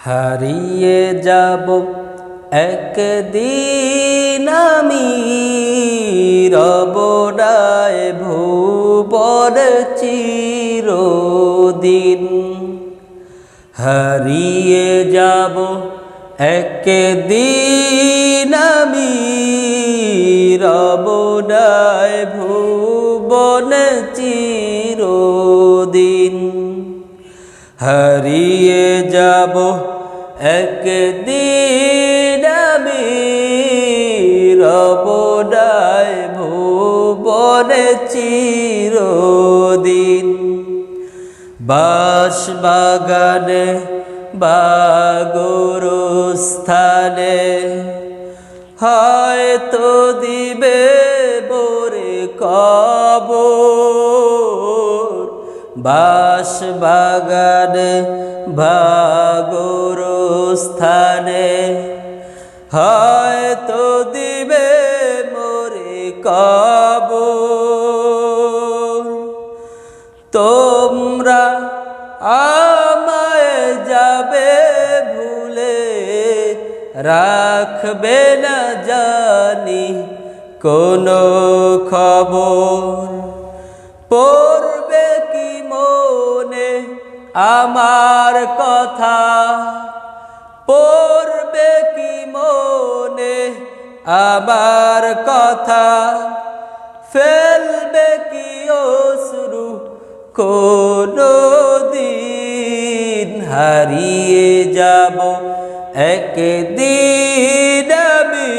হারিয়ে যাব একদিন আমি, রব নাই ভুবন চিরদিন। হারিয়ে যাব একদিন আমি, রব নাই ভুবন চিরদিন। হারিয়ে যাব একদিন আমি, রব নাই ভুবন চিরদিন। বাঁশবাগানে বা গোরস্থানে হয়তো দিবে মোরে কবর। বাঁশবাগানে বা গোরস্থানে হয়তো দিবে মোরে কবর। তোমরা আমায় যাবে ভুলে, রাখবে না জানি কোনো খবর। পড়বে কি মনে আমার কথা, পড়বে কি মনে আমার কথা। ফেলবে কি অশ্রু কোনো দিন। হারিয়ে যাব একদিন আমি,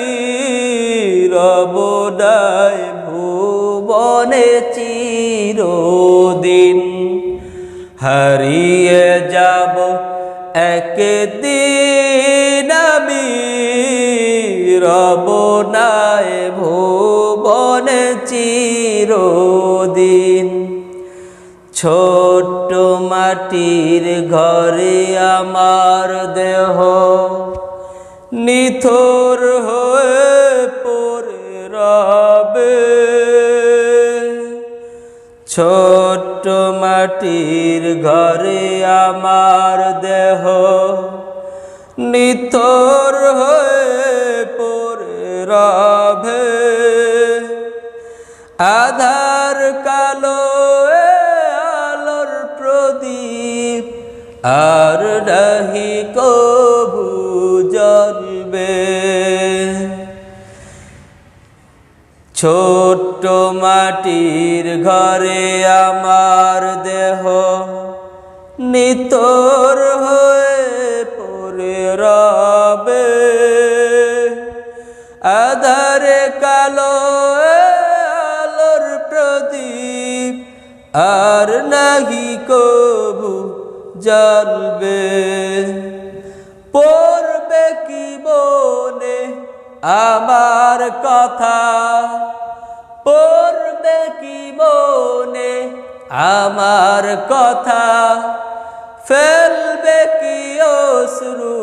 রব নাই ভুবনে চিরদিন। হারিয়ে যাব একদিন আমি, রব নাই ভুবনে চিরদিন। ছোট্ট মাটির ঘরে আমার দেহ নিথর হয়ে পড়ে রবে। ছোট্ট মাটির ঘরে আমার দেহ নিথর হয়ে পড়ে রবে। আধার কালো আলোর প্রদীপ আর নাহি কবু জ্বলবে। ছোট্ট মাটির ঘরে আমার দেহ নিথর হয়ে পড়ে রবে। আধারে কালো আলোর প্রদীপ আর নাহি কবু জ্বলবে। পড়বে কি মনে আমার কথা, পড়বে কি মনে আমার কথা। ফেলবে কি অশ্রু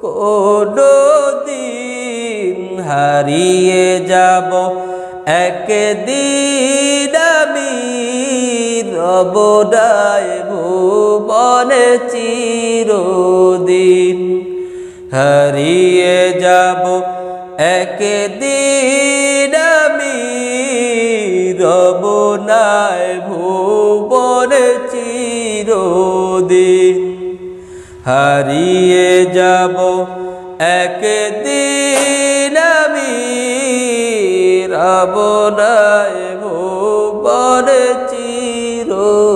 কোনো দিন। হারিয়ে যাব একদিন আমি, রব নাই ভুবনে চিরদিন। হারিয়ে যাব একদিন আমি, রব নাই ভুবনে চিরদিন। হারিয়ে যাব একদিন আমি, রব নাই ভুবনে চিরদিন।